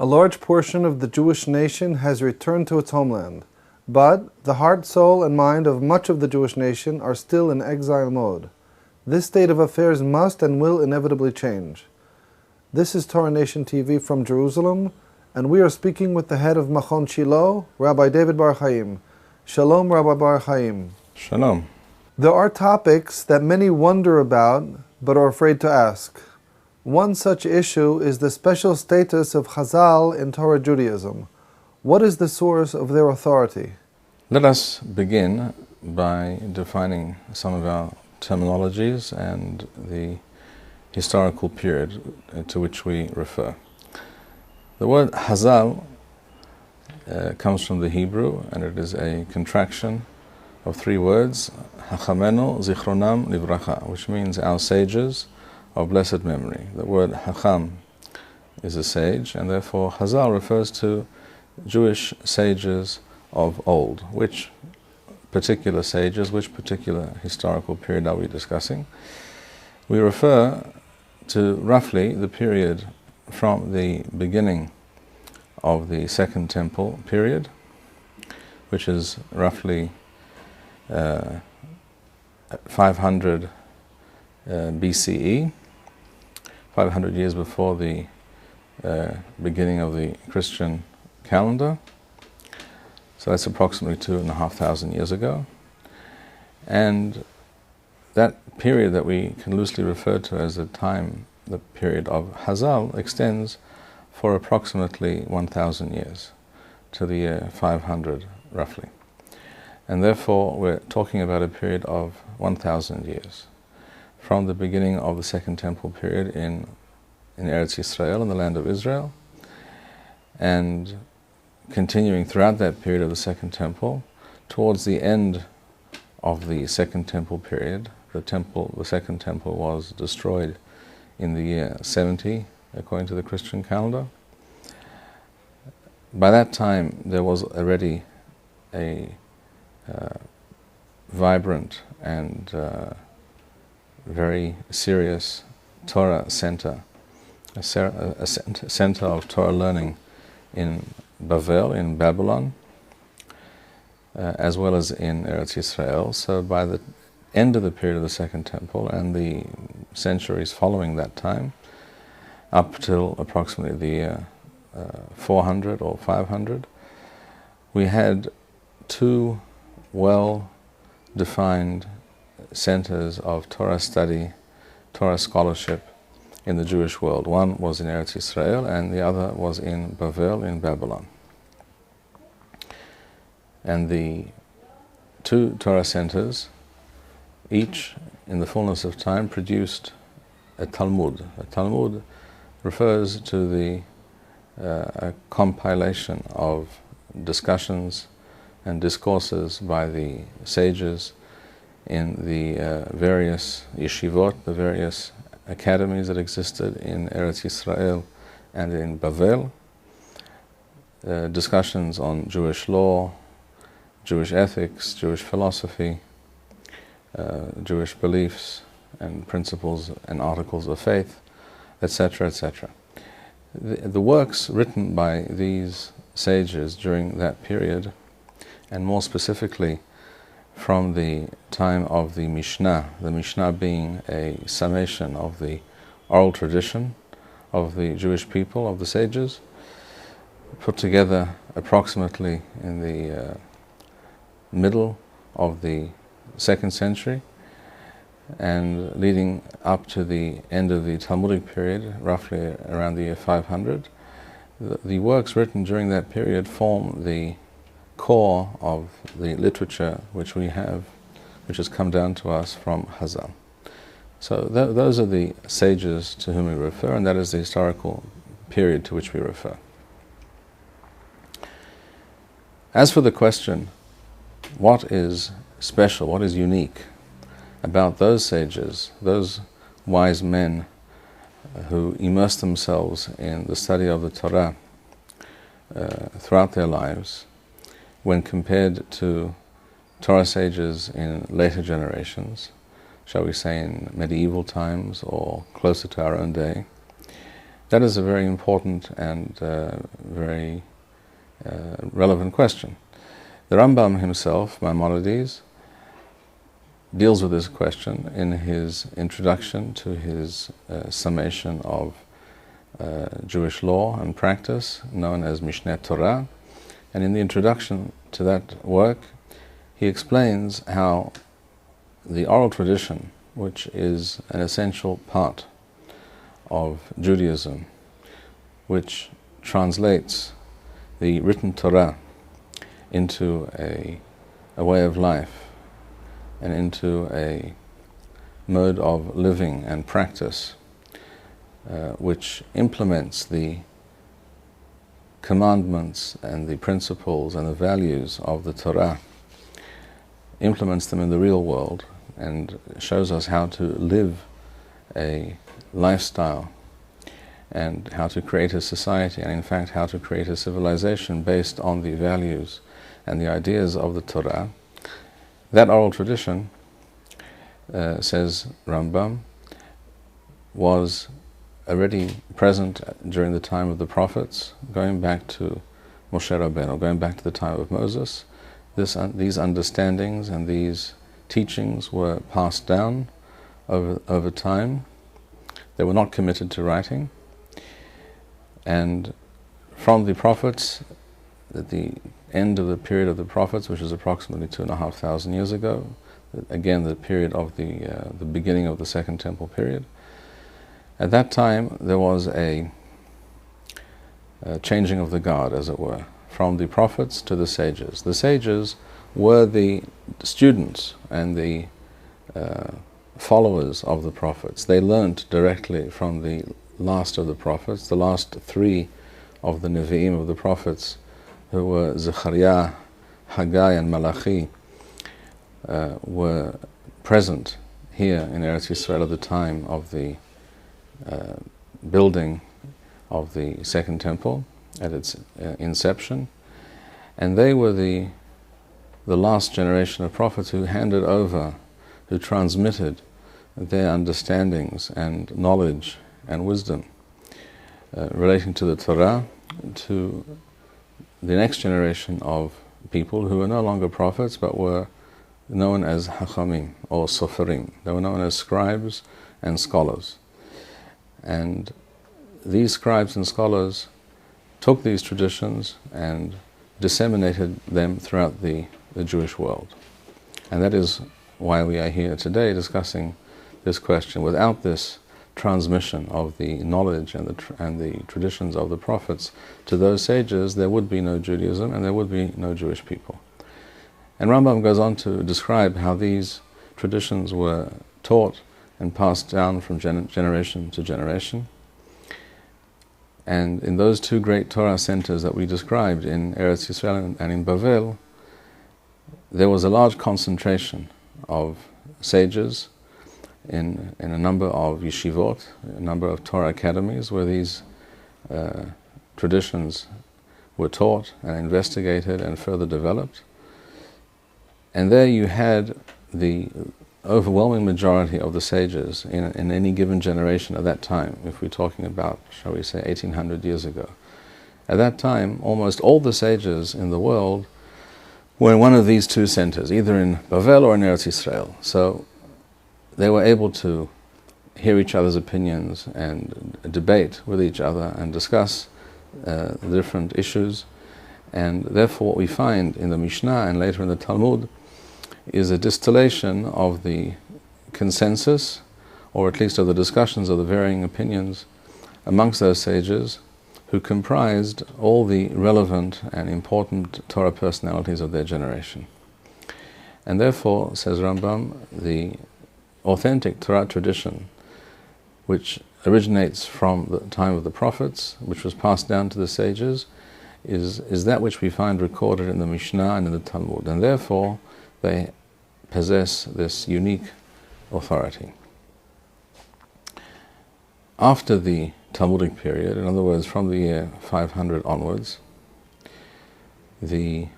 A large portion of the Jewish nation has returned to its homeland, but the heart, soul, and mind of much of the Jewish nation are still in exile mode. This state of affairs must and will inevitably change. This is Torah Nation TV from Jerusalem, and we are speaking with the head of Machon Shilo, Rabbi David Bar-Hayim. Shalom, Rabbi Bar-Hayim. Shalom. There are topics that many wonder about, but are afraid to ask. One such issue is the special status of Hazal in Torah Judaism. What is the source of their authority? Let us begin by defining some of our terminologies and the historical period to which we refer. The word Hazal comes from the Hebrew, and it is a contraction of three words, Hachamenu Zichronam Livracha, which means our sages of blessed memory. The word Hacham is a sage, and therefore Hazal refers to Jewish sages of old. Which particular sages, which particular historical period are we discussing? We refer to roughly the period from the beginning of the Second Temple period, which is roughly 500 BCE, 500 years before the beginning of the Christian calendar. So that's approximately 2,500 years ago. And that period that we can loosely refer to as the period of Hazal, extends for approximately 1,000 years, to the year 500 roughly. And therefore we're talking about a period of 1,000 years, from the beginning of the Second Temple period in Eretz Yisrael, in the land of Israel, and continuing throughout that period of the Second Temple, towards the end of the Second Temple period. The Second Temple was destroyed in the year 70, according to the Christian calendar. By that time, there was already a vibrant and very serious Torah center, a center of Torah learning in Babylon, as well as in Eretz Yisrael. So by the end of the period of the Second Temple and the centuries following that time, up till approximately the year 400 or 500, we had two well-defined centers of Torah study, Torah scholarship in the Jewish world. One was in Eretz Yisrael and the other was in Babylon. And the two Torah centers, each in the fullness of time, produced a Talmud. A Talmud refers to a compilation of discussions and discourses by the sages in the various yeshivot, the various academies that existed in Eretz Yisrael and in Bavel, discussions on Jewish law, Jewish ethics, Jewish philosophy, Jewish beliefs and principles and articles of faith, etc., etc. The works written by these sages during that period, and more specifically from the time of the Mishnah being a summation of the oral tradition of the Jewish people, of the sages, put together approximately in the middle of the 2nd century and leading up to the end of the Talmudic period, roughly around the year 500. The works written during that period form the core of the literature which we have, which has come down to us from Hazal. So those are the sages to whom we refer, and that is the historical period to which we refer. As for the question, what is special, what is unique about those sages, those wise men who immerse themselves in the study of the Torah throughout their lives, when compared to Torah sages in later generations, shall we say in medieval times or closer to our own day, That is a very important and very relevant question. The Rambam himself, Maimonides, deals with this question in his introduction to his summation of Jewish law and practice, known as Mishneh Torah. And in the introduction to that work, he explains how the oral tradition, which is an essential part of Judaism, which translates the written Torah into a way of life and into a mode of living and practice, which implements the commandments and the principles and the values of the Torah, implements them in the real world and shows us how to live a lifestyle and how to create a society, and in fact how to create a civilization based on the values and the ideas of the Torah. That oral tradition, says Rambam, was already present during the time of the prophets, going back to Moshe Rabbeinu, going back to the time of Moses. These understandings and these teachings were passed down over time. They were not committed to writing. And from the prophets, at the end of the period of the prophets, which is approximately 2,500 years ago, again the period of the beginning of the Second Temple period, at that time there was a changing of the guard, as it were, from the prophets to the sages. The sages were the students and the followers of the prophets. They learnt directly from the last of the prophets, the last three of the Nevi'im of the prophets, who were Zechariah, Haggai and Malachi, were present here in Eretz Yisrael at the time of the building of the Second Temple, at its inception. And they were the last generation of prophets who handed over, who transmitted their understandings and knowledge and wisdom relating to the Torah to the next generation of people who were no longer prophets but were known as Hachamim or Soferim. They were known as scribes and scholars. And these scribes and scholars took these traditions and disseminated them throughout the Jewish world. And that is why we are here today discussing this question. Without this transmission of the knowledge and the traditions of the prophets to those sages, there would be no Judaism and there would be no Jewish people. And Rambam goes on to describe how these traditions were taught and passed down from generation to generation. And in those two great Torah centers that we described, in Eretz Yisrael and in Bavel, there was a large concentration of sages in a number of yeshivot, a number of Torah academies where these traditions were taught and investigated and further developed. And there you had the overwhelming majority of the sages in any given generation at that time, if we're talking about, shall we say, 1800 years ago. At that time, almost all the sages in the world were in one of these two centers, either in Bavel or in Eretz Yisrael. So they were able to hear each other's opinions and debate with each other and discuss the different issues. And therefore what we find in the Mishnah and later in the Talmud is a distillation of the consensus, or at least of the discussions of the varying opinions amongst those sages who comprised all the relevant and important Torah personalities of their generation. And therefore, says Rambam, the authentic Torah tradition, which originates from the time of the prophets, which was passed down to the sages, is that which we find recorded in the Mishnah and in the Talmud. And therefore, they possess this unique authority. After the Talmudic period, in other words, from the year 500 onwards, the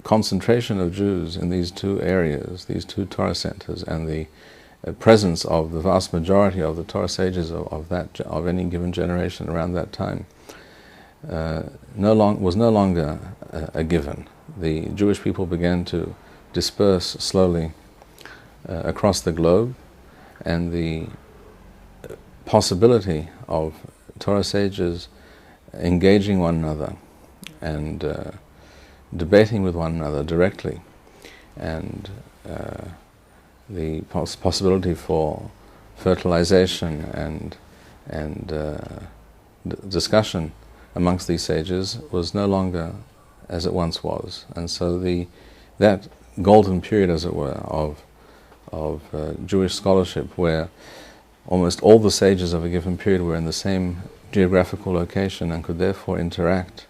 concentration of Jews in these two areas, these two Torah centers, and the presence of the vast majority of the Torah sages of any given generation around that time was no longer a given. The Jewish people began to disperse slowly across the globe, and the possibility of Torah sages engaging one another and debating with one another directly, and the possibility for fertilization and discussion amongst these sages was no longer as it once was. And so that golden period, as it were, of Jewish scholarship, where almost all the sages of a given period were in the same geographical location and could therefore interact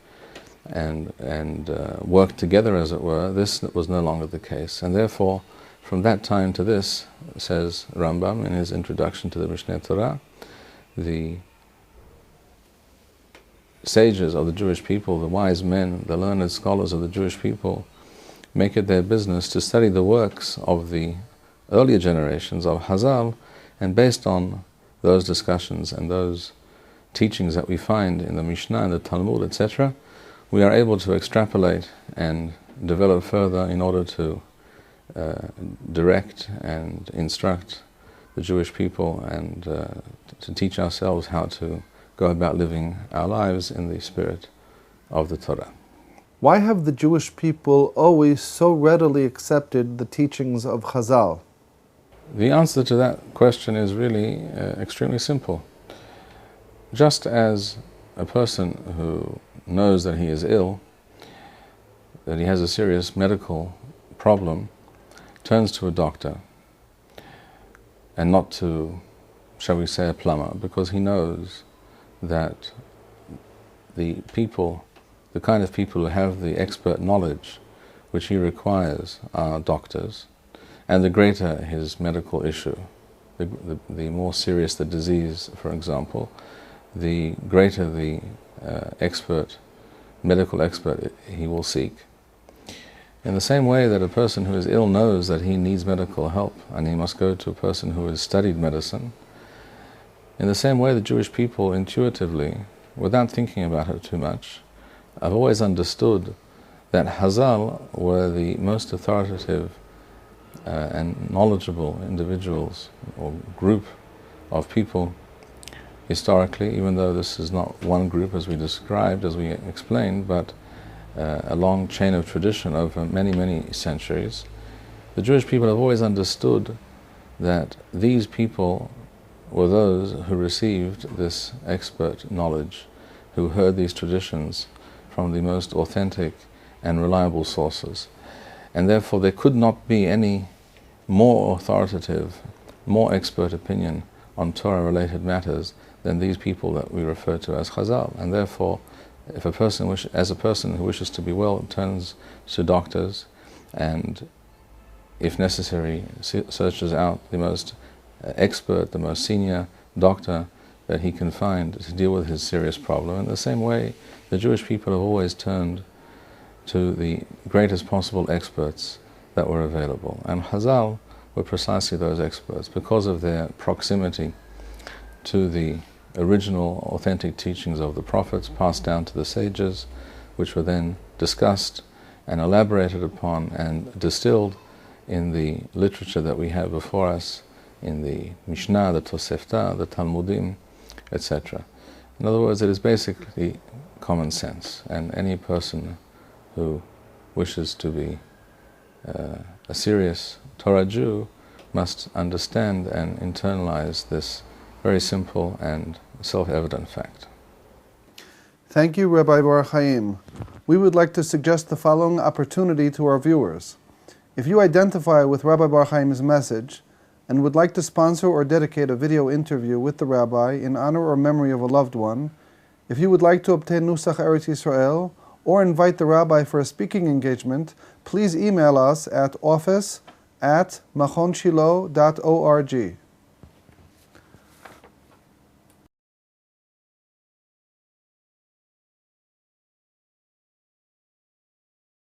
and work together, as it were, this was no longer the case. And therefore, from that time to this, says Rambam in his introduction to the Mishneh Torah, the sages of the Jewish people, the wise men, the learned scholars of the Jewish people, make it their business to study the works of the earlier generations of Hazal, and based on those discussions and those teachings that we find in the Mishnah and the Talmud, etc., we are able to extrapolate and develop further in order to direct and instruct the Jewish people and to teach ourselves how to go about living our lives in the spirit of the Torah. Why have the Jewish people always so readily accepted the teachings of Hazal? The answer to that question is really extremely simple. Just as a person who knows that he is ill, that he has a serious medical problem, turns to a doctor and not to, shall we say, a plumber, because he knows that the kind of people who have the expert knowledge which he requires are doctors, and the greater his medical issue, the more serious the disease, for example, the greater the medical expert he will seek. In the same way that a person who is ill knows that he needs medical help and he must go to a person who has studied medicine, in the same way the Jewish people intuitively, without thinking about it too much, have always understood that Hazal were the most authoritative and knowledgeable individuals or group of people historically, even though this is not one group as we described, as we explained, but a long chain of tradition over many, many centuries. The Jewish people have always understood that these people were those who received this expert knowledge, who heard these traditions from the most authentic and reliable sources. And therefore there could not be any more authoritative, more expert opinion on Torah-related matters than these people that we refer to as Hazal. And therefore, if a person who wishes to be well, turns to doctors and, if necessary, searches out the most expert, the most senior doctor that he can find to deal with his serious problem. In the same way, the Jewish people have always turned to the greatest possible experts that were available. And Hazal were precisely those experts because of their proximity to the original authentic teachings of the prophets passed down to the sages, which were then discussed and elaborated upon and distilled in the literature that we have before us, in the Mishnah, the Tosefta, the Talmudim, etc. In other words, it is basically common sense, and any person who wishes to be a serious Torah Jew must understand and internalize this very simple and self-evident fact. Thank you, Rabbi Bar-Hayim. We would like to suggest the following opportunity to our viewers. If you identify with Rabbi Bar-Hayim's message and would like to sponsor or dedicate a video interview with the Rabbi in honor or memory of a loved one, if you would like to obtain Nusach Eretz Yisrael or invite the Rabbi for a speaking engagement, please email us at office@machonshilo.org.